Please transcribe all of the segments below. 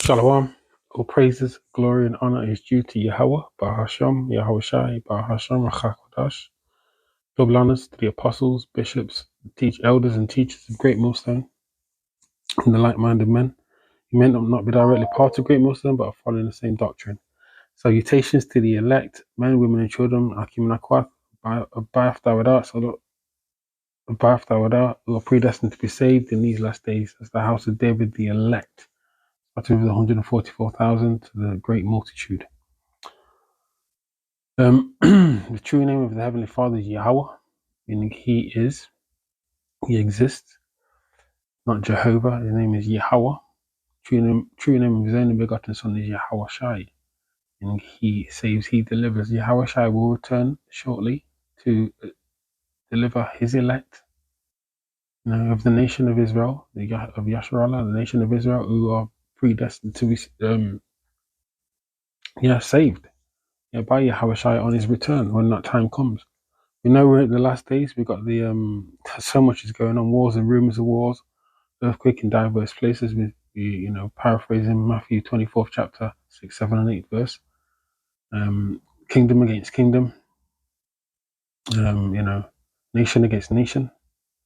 Shalom. All praises, glory, and honor is due to Yahweh, Bahasham, Yahweh Shai, Bahasham, Rachakodash. Double honors to the apostles, bishops, elders, and teachers of Great Millstone, and the like-minded men. You may not be directly part of Great Millstone, but are following the same doctrine. Salutations to the elect, men, women, and children, Akim Nakwat, Abath Dawadat, who are predestined to be saved in these last days, as the house of David, the elect, starting with 144,000 to the great multitude. The true name of the Heavenly Father is Yahweh, meaning He is, He exists, not Jehovah. His name is Yahweh. True name of His only begotten Son is Yahweh Shai, meaning He saves, He delivers. Yahweh Shai will return shortly to deliver His elect, of the nation of Israel, of Yasharallah, the nation of Israel, who are predestined to be saved by Yahweh Shai on His return when that time comes. We know we're in the last days. We've got the so much is going on, wars and rumors of wars, earthquake in diverse places. We paraphrasing Matthew 24th chapter 6, 7, and 8 verse. Kingdom against kingdom. Nation against nation.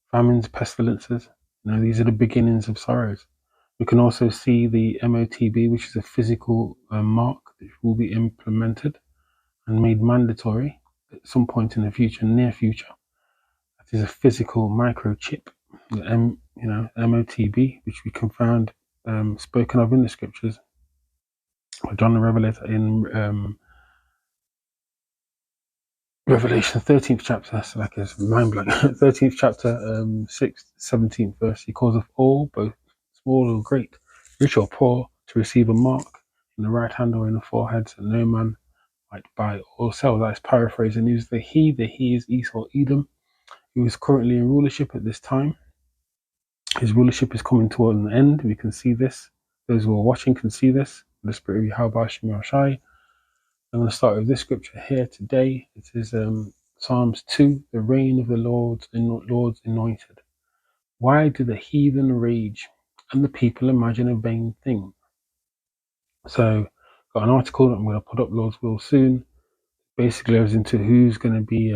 Famines, pestilences. These are the beginnings of sorrows. We can also see the MOTB, which is a physical mark that will be implemented and made mandatory at some point in the future, near future. That is a physical microchip, the MOTB, which we can find spoken of in the scriptures by John the Revelator in Revelation 13th chapter. That's like it's mind blowing. 13th chapter, 6th, 17th verse. He calls of all, both small or great, rich or poor, to receive a mark in the right hand or in the forehead, so no man might buy or sell. That is paraphrasing. Use the he is Esau, Edom, who is currently in rulership at this time. His rulership is coming toward an end. We can see this. Those who are watching can see this. The spirit of Yahweh Shemir Shai. I'm going to start with this scripture here today. It is Psalms 2, the reign of the Lord's anointed. Why do the heathen rage and the people imagine a vain thing? So, got an article that I'm going to put up, Lord's will, soon. Basically goes into who's going to be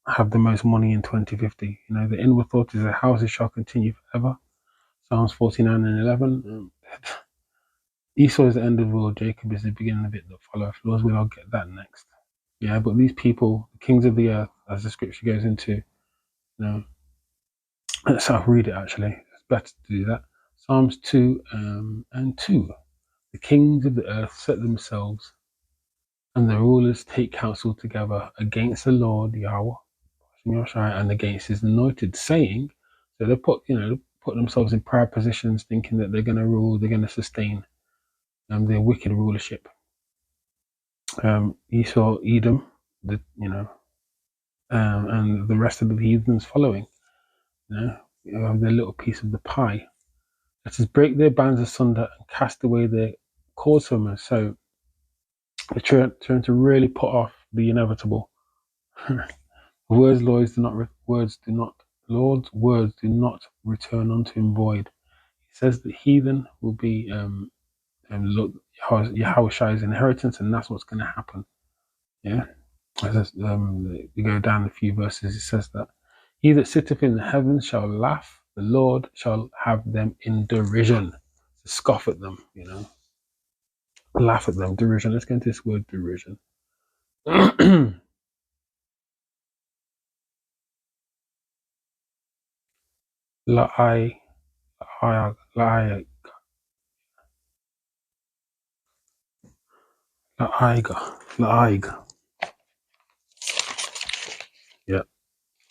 have the most money in 2050. The inward thought is that houses shall continue forever. Psalms 49 and 11. Esau is the end of the world, Jacob is the beginning of it that follows. Lord's will, I'll get that next. Yeah, but these people, the kings of the earth, as the scripture goes into, I'll read it actually. It's better to do that. Psalms 2 and 2. The kings of the earth set themselves, and the rulers take counsel together against the Lord Yahweh and against His anointed, saying, so they put themselves in proud positions, thinking that they're going to rule, they're going to sustain their wicked rulership. Esau, Edom, and the rest of the heathens following. Have their little piece of the pie. Let us break their bands asunder and cast away their cords from us. So they're trying to really put off the inevitable. Lord's words do not return unto Him void. He says the heathen will be Yahweh Shai's inheritance, and that's what's going to happen. Yeah, as we go down a few verses, it says that he that sitteth in the heavens shall laugh; the Lord shall have them in derision, to scoff at them. Laugh at them, derision. Let's get into this word derision. La'aig. Yeah,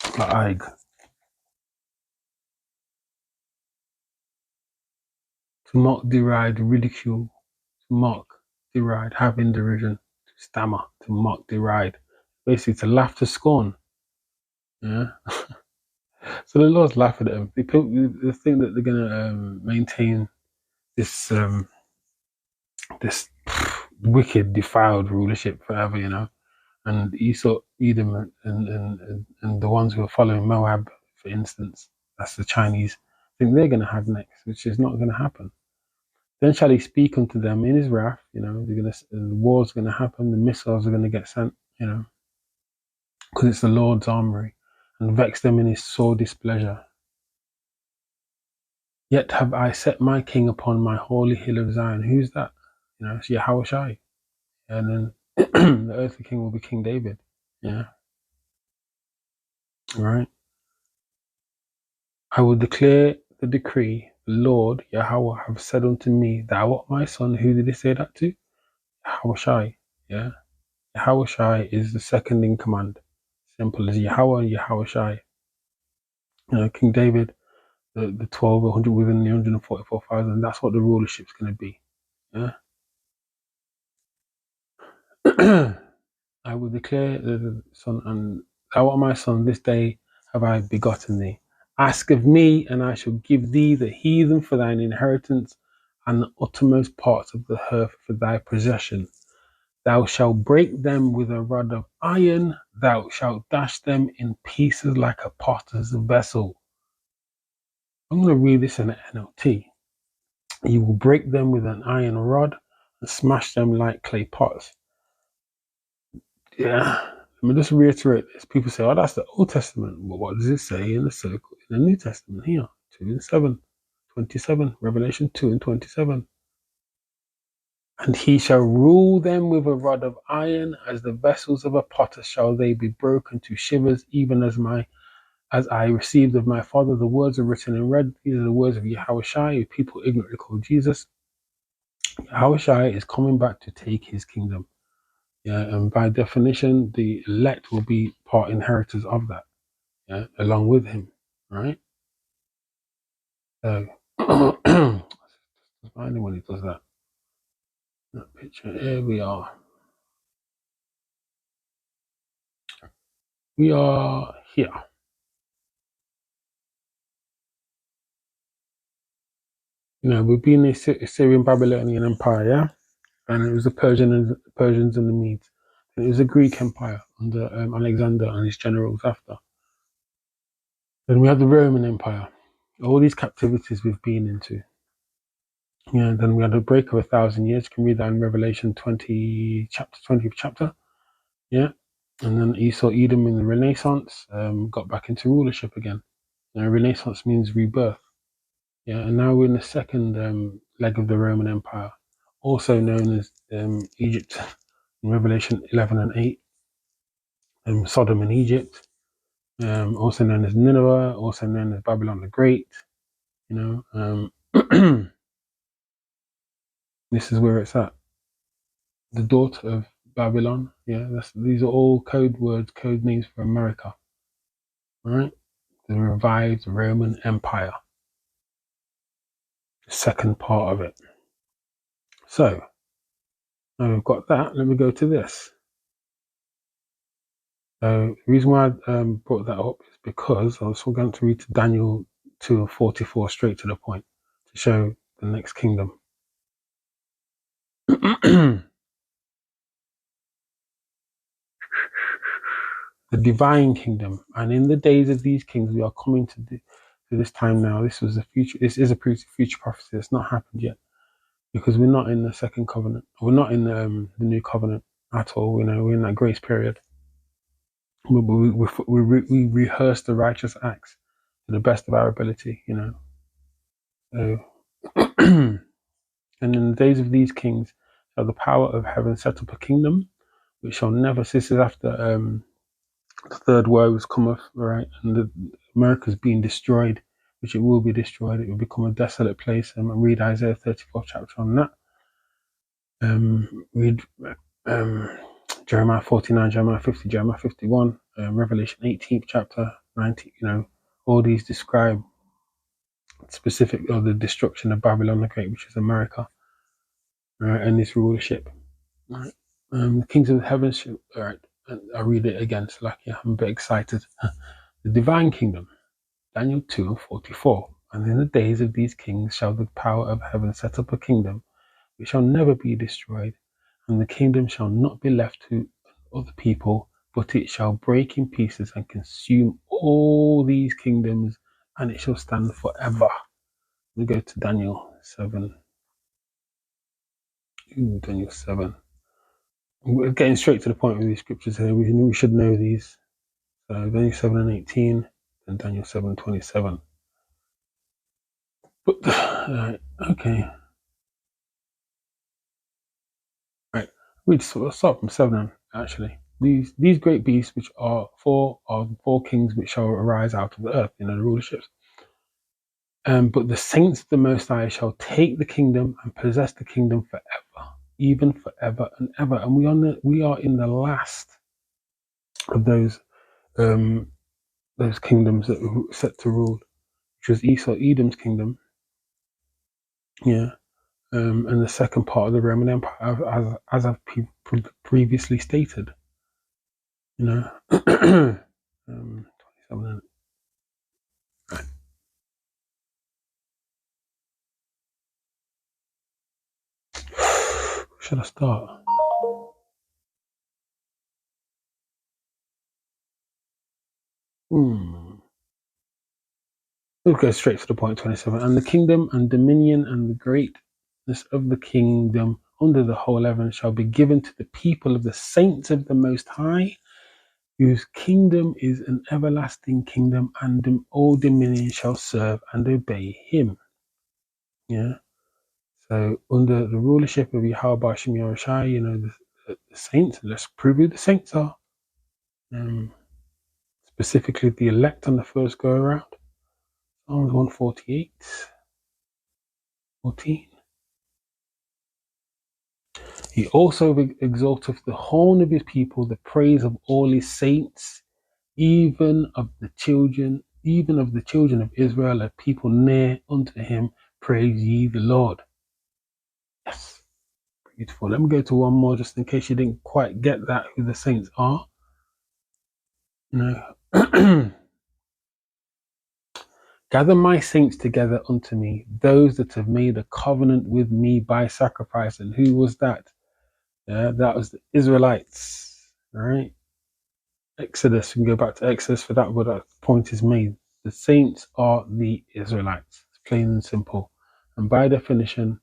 la'aig. To mock, deride, ridicule. To mock, deride, have in derision. To stammer, to mock, deride. Basically, to laugh to scorn. Yeah. So the Lord's laughing at them. They think that they're going to maintain this this wicked, defiled rulership forever, And Esau, Edom, and the ones who are following Moab, for instance, that's the Chinese, think they're going to have next, which is not going to happen. Then shall he speak unto them in his wrath. The war's going to happen. The missiles are going to get sent. Because it's the Lord's armory, and vex them in his sore displeasure. Yet have I set my king upon my holy hill of Zion. Who's that? It's Yahweh. And then the earthly king will be King David. Yeah. Right. I will declare the decree. The Lord Yahweh have said unto me, thou art my son. Who did he say that to? Yahweh. Yeah. Yahweh is the second in command. Simple as Yahweh and Yahweh. King David, the 1,200 within the 144,000. That's what the rulership's going to be. Yeah. I will declare the son, and thou art my son. This day have I begotten thee. Ask of me, and I shall give thee the heathen for thine inheritance, and the uttermost parts of the earth for thy possession. Thou shalt break them with a rod of iron. Thou shalt dash them in pieces like a potter's vessel. I'm going to read this in the NLT. You will break them with an iron rod and smash them like clay pots. Yeah. Let me just reiterate this. People say, oh, that's the Old Testament. Well, what does it say in the circle in the New Testament here? 2:27. Revelation 2:27. And he shall rule them with a rod of iron, as the vessels of a potter shall they be broken to shivers, even as I received of my Father. The words are written in red. These are the words of Yahushua, who people ignorantly call Jesus. Yahushua is coming back to take his kingdom. Yeah, and by definition, the elect will be part inheritors of that. Yeah, along with him, right? So, it's finding when he does that. That picture. Here we are. We are here. We've been in the Assyrian Babylonian Empire, yeah, and it was the Persians and the Medes. And it was the Greek Empire under Alexander and his generals after. Then we had the Roman Empire. All these captivities we've been into. Yeah, then we had a break of 1,000 years. You can read that in Revelation 20th chapter. Yeah. And then Esau Edom in the Renaissance got back into rulership again. Renaissance means rebirth. Yeah, and now we're in the second leg of the Roman Empire, also known as Egypt in Revelation 11 and 8, Sodom and Egypt, also known as Nineveh, also known as Babylon the Great. This is where it's at. The daughter of Babylon. Yeah, these are all code words, code names for America. Right? The revived Roman Empire. The second part of it. So, now we've got that. Let me go to this. The reason why I brought that up is because I was going to read to Daniel 2:44 straight to the point to show the next kingdom. The divine kingdom. And in the days of these kings, we are coming to this time now. This was a future. This is a future prophecy. It's not happened yet because we're not in the second covenant. We're not in the new covenant at all. We're in that grace period. We rehearse the righteous acts to the best of our ability. So, and in the days of these kings shall the power of heaven set up a kingdom which shall never cease. After the third woe has come off, right, and America's being destroyed, which it will be destroyed. It will become a desolate place. And read Isaiah 34th chapter on that. Read Jeremiah 49, Jeremiah 50, Jeremiah 51, Revelation 18th chapter 19. All these describe specific of the destruction of Babylon the Great, which is America, right, and this rulership. Right. The kings of heaven shall, all right, and I'll read it again. So I'm a bit excited. The divine kingdom, Daniel 2:44. And in the days of these kings shall the power of heaven set up a kingdom which shall never be destroyed, and the kingdom shall not be left to other people, but it shall break in pieces and consume all these kingdoms, and it shall stand forever. We go to Daniel 7. Daniel 7. We're getting straight to the point with these scriptures here. We should know these. So Daniel 7 and 18 and Daniel 7 and 27. But, okay. Right. Let's start from 7 actually. These great beasts, which are four kings which shall arise out of the earth, the rulerships. But the saints of the Most High shall take the kingdom and possess the kingdom forever, even forever and ever. And we are in the last of those kingdoms that were set to rule, which was Esau, Edom's kingdom. Yeah. And the second part of the Roman Empire, as I've previously stated. 27. Right. Should I start? We'll go straight to the point. 27. And the kingdom and dominion and the greatness of the kingdom under the whole heaven shall be given to the people of the saints of the Most High, whose kingdom is an everlasting kingdom, and all dominion shall serve and obey him. Yeah. So under the rulership of Yahweh Shem Yahushai, the saints. Let's prove who the saints are. Specifically, the elect on the first go around. Psalms 148, 14. He also exalteth the horn of his people, the praise of all his saints, even of the children of Israel, a people near unto him. Praise ye the Lord. Yes, beautiful. Let me go to one more, just in case you didn't quite get that, who the saints are. Gather my saints together unto me, those that have made a covenant with me by sacrifice. And who was that? That was the Israelites, right? Exodus, we can go back to Exodus for that, but that point is made. The saints are the Israelites. It's plain and simple. And by definition,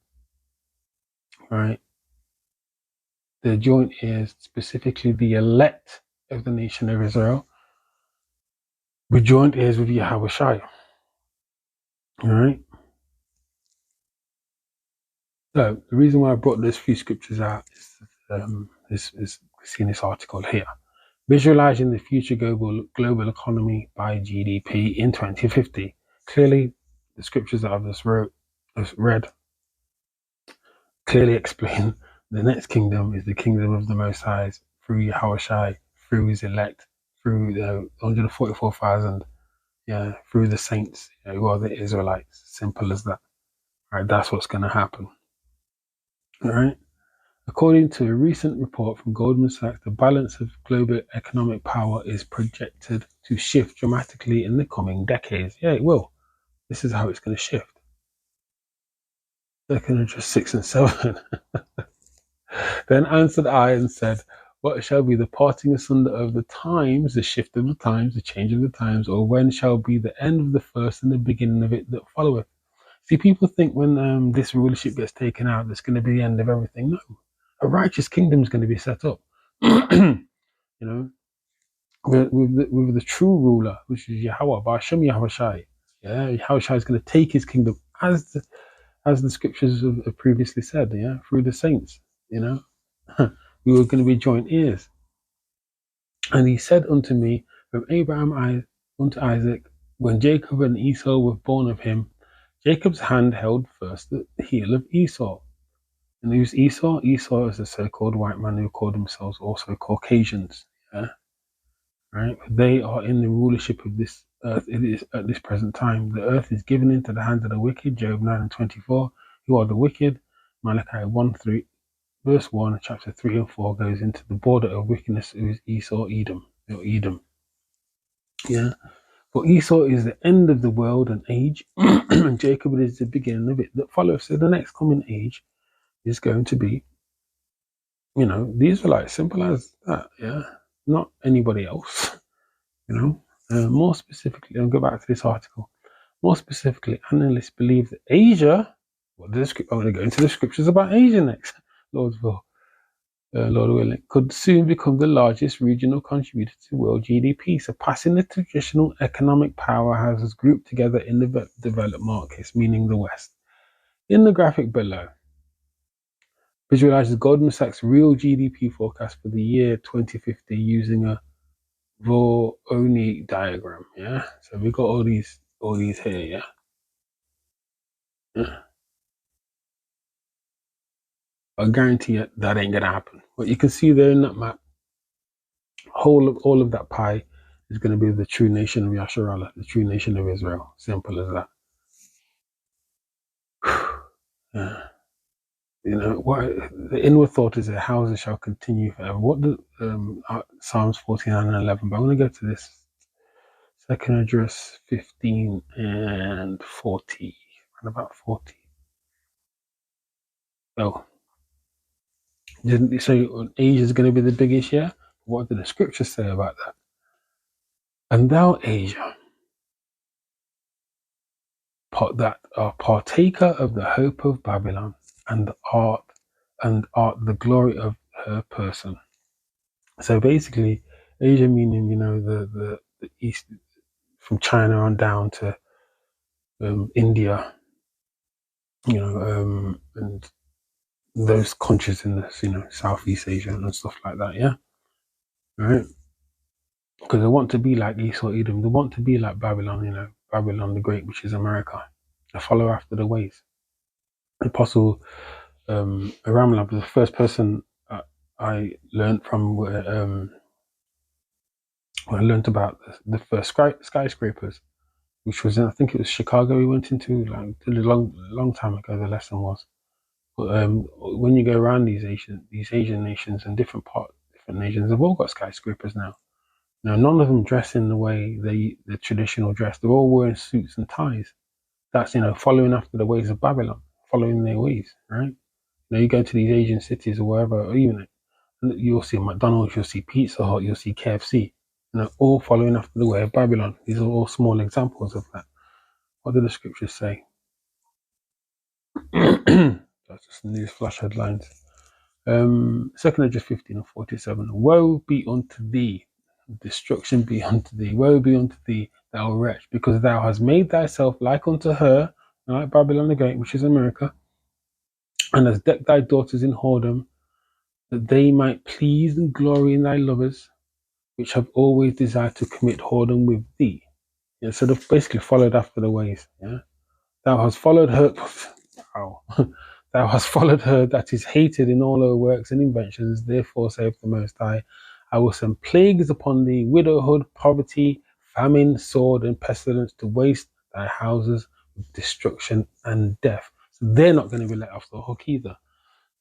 right, the joint heirs, specifically the elect of the nation of Israel, we joint heirs with Yahweh Shai. All right. So the reason why I brought those few scriptures out is seeing this article here. Visualizing the future global economy by GDP in 2050. Clearly, the scriptures that I've just read clearly explain the next kingdom is the kingdom of the Most High through Yahweh Shai, through his elect, through the 144,000, through the saints, who are the Israelites. Simple as that. All right, that's what's going to happen. All right. According to a recent report from Goldman Sachs, the balance of global economic power is projected to shift dramatically in the coming decades. Yeah, it will. This is how it's going to shift. They're going to just 6 and 7. Then answered I and said, what shall be the parting asunder of the times, the shift of the times, the change of the times, or when shall be the end of the first and the beginning of it that followeth? See, people think when this rulership gets taken out, that's going to be the end of everything. No. A righteous kingdom is going to be set up. With the true ruler, which is Yahweh, Ba'ashem Yahweh Shai. Yahweh Shai is going to take his kingdom as the scriptures have previously said, through the saints, we were going to be joint heirs. And he said unto me, from Abraham unto Isaac, when Jacob and Esau were born of him, Jacob's hand held first the heel of Esau. And who's Esau? Esau is a so-called white man who call themselves also Caucasians. Right? They are in the rulership of this earth. It is at this present time. The earth is given into the hands of the wicked. Job 9 and 24. Who are the wicked? Malachi 1, verse 1, chapter 3 and 4 goes into the border of wickedness, who is Esau, Edom. Yeah. For Esau is the end of the world and age, and Jacob is the beginning of it that follows. So the next coming age is going to be, the Israelites, simple as that, not anybody else, More specifically, I'll go back to this article. More specifically, analysts believe that Asia, I'm going to go into the scriptures about Asia next. Lord willing, could soon become the largest regional contributor to world GDP, surpassing the traditional economic powerhouses grouped together in the developed markets, meaning the West. In the graphic below, visualizes Goldman Sachs' real GDP forecast for the year 2050 using a Voronoi diagram. Yeah, so we got all these here. Yeah. I guarantee you that ain't gonna happen. What you can see there in that map, all of that pie is going to be the true nation of Yasharallah, the true nation of Israel. Simple as that. Yeah. You know what? The inward thought is that houses shall continue forever. What the Psalms 49 and 11? But I'm going to go to this second address 15 and 40, and about 40. Oh, so Asia is going to be the biggest year. What did the scriptures say about that? And thou, Asia, that are partaker of the hope of Babylon, and art the glory of her person. So basically, Asia meaning, you know, the east, from China on down to India, you know, and those countries in this, you know, Southeast Asia and stuff like that. Yeah, right. Because they want to be like Esau, Edom. They want to be like Babylon, you know, Babylon the Great, which is America. They follow after the ways. The Apostle Aramla was the first person I learned from where I learned about the first skyscrapers, which was I think it was Chicago. We went into like a long time ago. The lesson was, but when you go around these Asian nations and different nations, they've all got skyscrapers now. Now none of them dress in the way the traditional dress. They're all wearing suits and ties. That's, you know, following after the ways of Babylon, following their ways, right? Now you go to these Asian cities or wherever, or even you'll see McDonald's, you'll see Pizza Hut, you'll see KFC, you know, all following after the way of Babylon. These are all small examples of that. What do the scriptures say? That's just news flash headlines. Second Edges 15 and 47. Woe be unto thee, destruction be unto thee, woe be unto thee, thou wretch, because thou hast made thyself like unto her, like Babylon the Great, which is America, and hast decked thy daughters in whoredom, that they might please and glory in thy lovers, which have always desired to commit whoredom with thee. Yeah, so they've basically followed after the ways. Yeah, thou hast followed her. Wow. Thou hast followed her that is hated in all her works and inventions. Therefore, saith the Most High, I will send plagues upon thee, widowhood, poverty, famine, sword, and pestilence, to waste thy houses with destruction and death. So they're not going to be let off the hook either.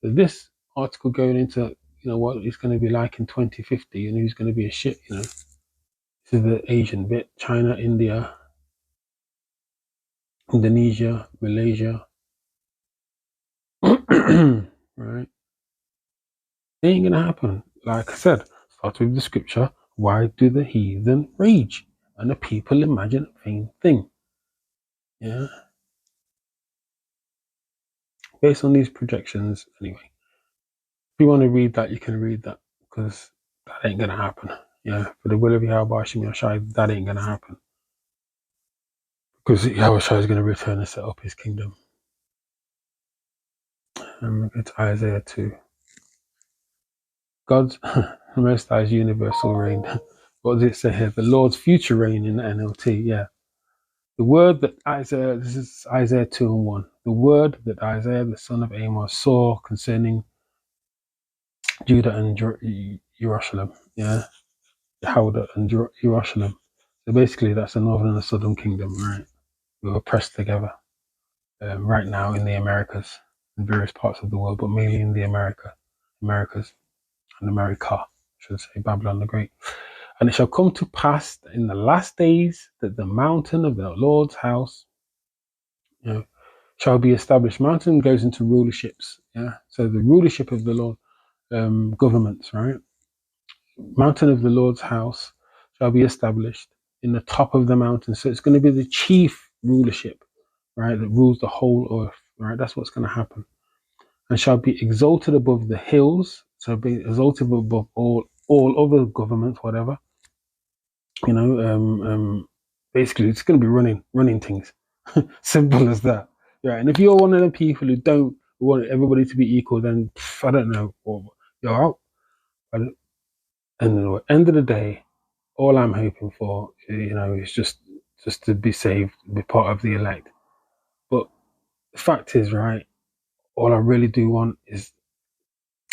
So this article going into, you know, what it's going to be like in 2050 and who's going to be a shit, you know. This is the Asian bit: China, India, Indonesia, Malaysia. Right? It ain't gonna happen. Like I said, start with the scripture. Why do the heathen rage and the people imagine a vain thing? Yeah. Based on these projections, anyway. If you want to read that, you can read that, because that ain't gonna happen. Yeah. For the will of Yahweh Shem Yashai, that ain't gonna happen. Because Yahweh Shai is gonna return and set up his kingdom. And we go to Isaiah 2. God's Most High's universal reign. What does it say here? The Lord's future reign in the NLT. Yeah. The word that Isaiah, this is Isaiah 2 and 1. The word that Isaiah, the son of Amos, saw concerning Judah and Jerusalem. Yeah. Yehuda and Jerusalem. So basically, that's the northern and the southern kingdom, right? We were pressed together right now in the Americas, in various parts of the world, but mainly in the Americas, and America, I should say, Babylon the Great. And it shall come to pass in the last days that the mountain of the Lord's house, you know, shall be established. Mountain goes into rulerships. Yeah. So the rulership of the Lord, governments, right? Mountain of the Lord's house shall be established in the top of the mountain. So it's going to be the chief rulership, right? That rules the whole earth, right? That's what's going to happen. and shall be exalted above the hills, so be exalted above all other governments, whatever. Basically, it's going to be running things. Simple as that. Yeah, and if you're one of the people who don't want everybody to be equal, then I don't know, or you're out. And at the end of the day, all I'm hoping for, is just to be saved, be part of the elect. But the fact is, right, all I really do want is,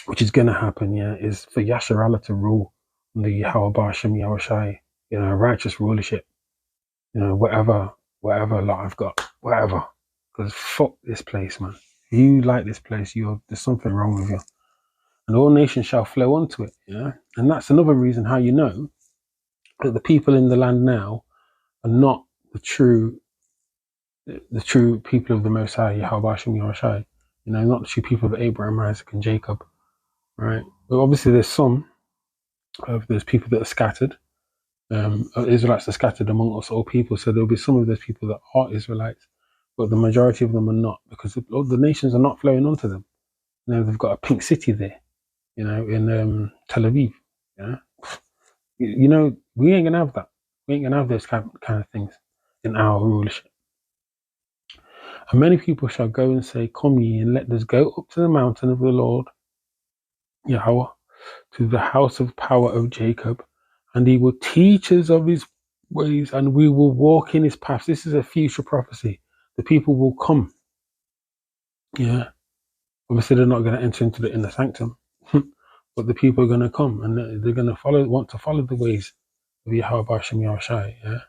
which is going to happen, is for Yasser Allah to rule under Yahweh Bashem Yahushai, righteous rulership, whatever lot I've got, whatever. Because fuck this place, man. If you like this place, there's something wrong with you. And all nations shall flow onto it, And that's another reason how you know that the people in the land now are not the true people of the Most High, Yahweh Hashem Yahushai. Not the true people of Abraham, Isaac, and Jacob, right? But obviously there's there's people that are scattered. Israelites are scattered among us all people, so there'll be some of those people that are Israelites, but the majority of them are not, because the nations are not flowing onto them. They've got a pink city there, in Tel Aviv. We ain't gonna have that. We ain't gonna have those kind of things in our rulership. And many people shall go and say, "Come ye, and let us go up to the mountain of the Lord, Yahweh, to the house of power of Jacob, and he will teach us of his ways, and we will walk in his paths." This is a future prophecy. The people will come. Obviously they're not going to enter into the inner sanctum, but the people are going to come, and they're going to want to follow the ways of Yahweh Bashem Yahushai,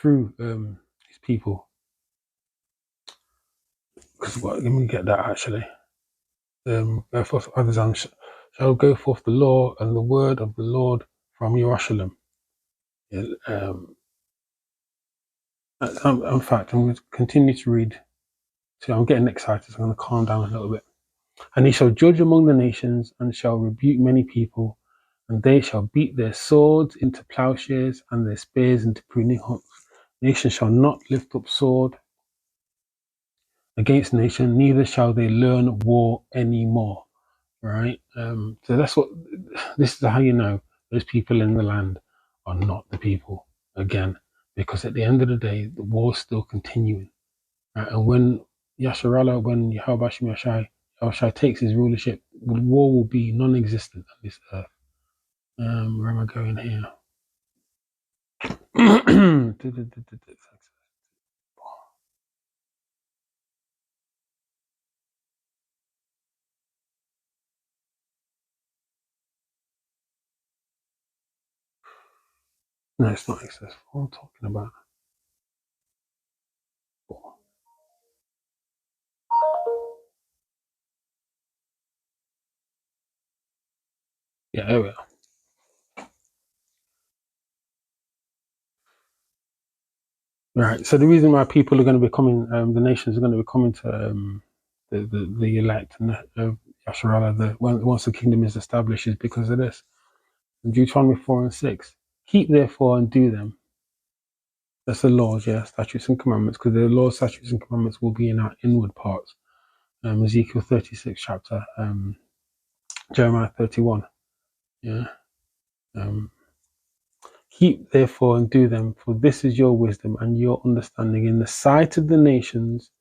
through his people. Because let me get that actually. Others shall go forth the law and the word of the Lord from Jerusalem. In fact, I'm going to continue to read. So I'm getting excited, so I'm going to calm down a little bit. And he shall judge among the nations, and shall rebuke many people, and they shall beat their swords into plowshares, and their spears into pruning hooks. Nation shall not lift up sword against nation, neither shall they learn war anymore. Right? So this is how you know those people in the land are not the people, again, because at the end of the day, the war's still continuing. Right? And when Yasharallah, when Yahweh Yahushai takes his rulership, the war will be non-existent on this earth. Where am I going here? No, it's not excess. What I'm talking about. Yeah, there we are. Right. So the reason why people are going to be coming, the nations are going to be coming to the elect and Yasharallah, once the kingdom is established, is because of this. In Deuteronomy 4:6, keep therefore and do them. That's the laws, statutes and commandments, because the laws, statutes, and commandments will be in our inward parts. Ezekiel 36 chapter, Jeremiah 31. Keep therefore and do them, for this is your wisdom and your understanding in the sight of the nations,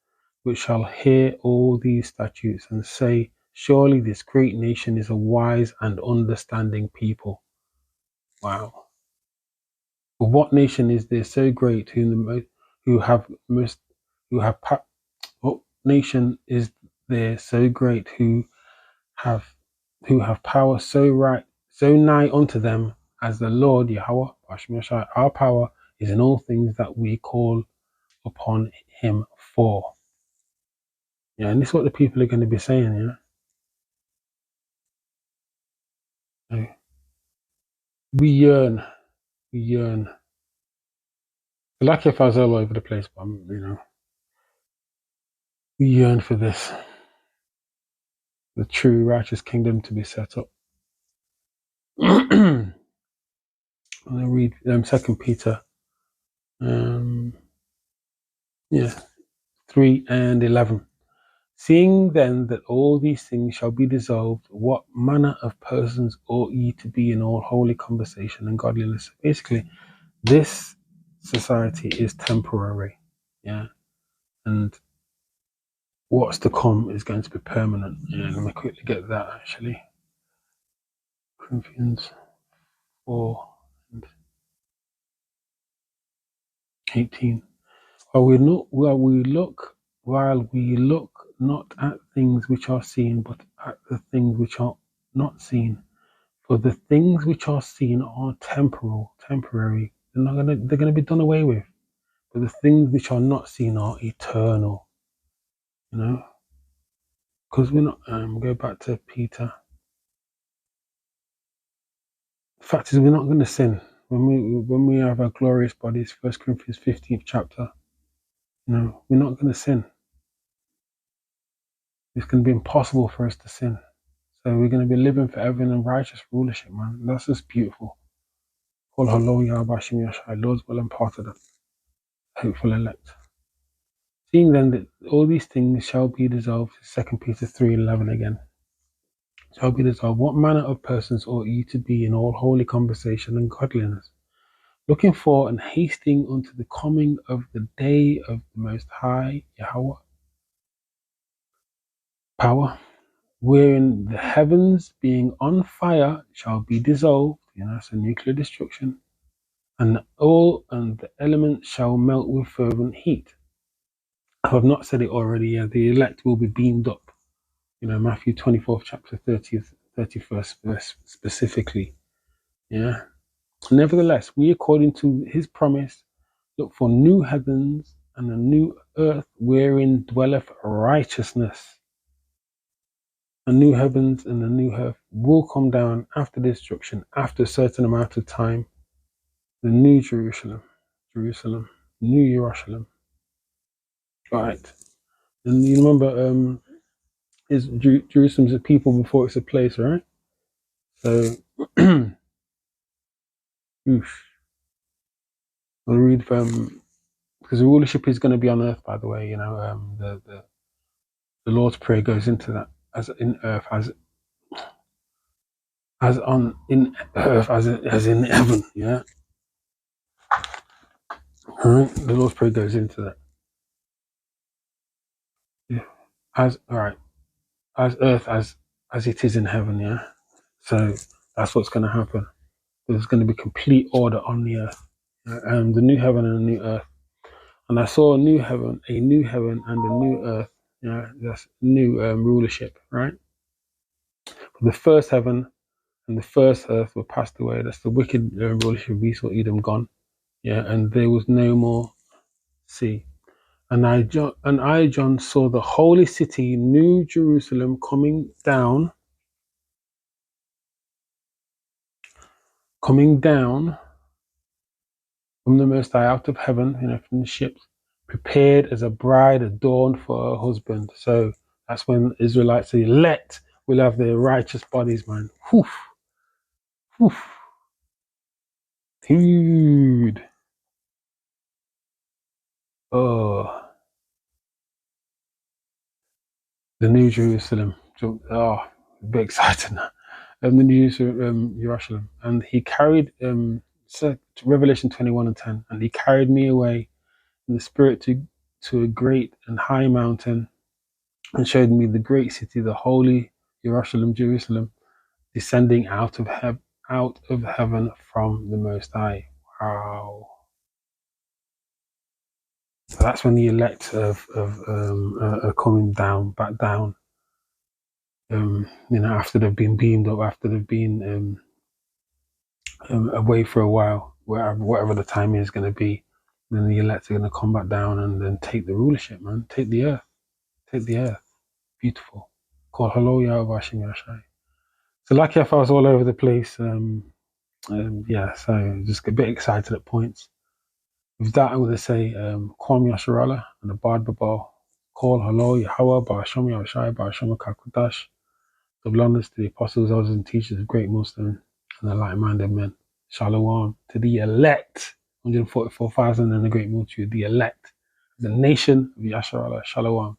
which shall hear all these statutes and say, surely this great nation is a wise and understanding people. Wow. But what nation is there so great what nation is there so great who have power so nigh unto them as the Lord Yahweh, our power is in all things that we call upon him for. And this is what the people are going to be saying, We yearn. Like if I was all over the place, but we yearn for this, the true righteous kingdom to be set up. I'm going to read 2 Peter 3:11. Seeing then that all these things shall be dissolved, what manner of persons ought ye to be in all holy conversation and godliness? Basically, this society is temporary, yeah, and what's to come is going to be permanent. Yeah, let me quickly get that actually. Corinthians 4 and 18. While we look not at things which are seen, but at the things which are not seen. For the things which are seen are temporary. They're gonna be done away with. But the things which are not seen are eternal. You know, because we're not. Go back to Peter. The fact is, we're not going to sin when we have our glorious bodies. 1 Corinthians 15th chapter. You know, we're not going to sin. It's going to be impossible for us to sin. So we're going to be living forever in righteous rulership, man. That's just beautiful. Lord's will and part of the hopeful elect. Seeing then that all these things shall be dissolved, 2 Peter 3:11 again, shall be dissolved, what manner of persons ought ye to be in all holy conversation and godliness, looking for and hasting unto the coming of the day of the Most High Yahweh power, wherein the heavens being on fire shall be dissolved, so nuclear destruction, and the elements shall melt with fervent heat. If I've not said it already, the elect will be beamed up. Matthew 24th chapter 30th, 31st verse specifically. Yeah. Nevertheless, we according to his promise look for new heavens and a new earth wherein dwelleth righteousness. A new heavens and a new earth will come down after destruction, after a certain amount of time. The new Jerusalem, new Jerusalem. Right. And you remember, is Jerusalem's a people before it's a place, right? So, I'll read from, because the rulership is going to be on earth, by the way. The Lord's Prayer goes into that, as in earth, as in earth, as in heaven. Yeah. All right. The Lord's Prayer goes into that. Yeah. As earth as it is in heaven. Yeah. So that's what's going to happen. There's going to be complete order on the earth, the new heaven and a new earth. And I saw a new heaven and a new earth. That's new rulership, right? The first heaven and the first earth were passed away. That's the wicked rulership of Esau, Edom, gone. Yeah, and there was no more sea. And I, John, saw the holy city, New Jerusalem, coming down from the Most High, out of heaven, from the ships, prepared as a bride adorned for her husband. So that's when Israelites, the elect, will have their righteous bodies, man. Whew. Whew. Dude. Oh. The New Jerusalem. Oh, a bit excited now. The New Jerusalem. And he carried, Revelation 21:10, and he carried me away in the spirit to a great and high mountain, and showed me the great city, the holy Jerusalem, descending out of heaven from the Most High. Wow. So that's when the elect are coming back down. After they've been beamed up, after they've been away for a while, whatever the time is going to be, then the elect are going to come back down and then take the rulership, man. Take the earth. Beautiful. Call hello, Yahweh Hashem Yashai. So lucky if I was all over the place. So just a bit excited at points. With that, I'm going to say, Kwam Yasharala and the Bard Babal. Call hello, Yahweh, Ba'asham Yashai, Ba'asham Kakudash. The blondest to the apostles, elders, and teachers of great Muslim and the like-minded men. Shalom to the elect, 144,000 and the great multitude, the elect, the nation of Yasharallah. Shalom.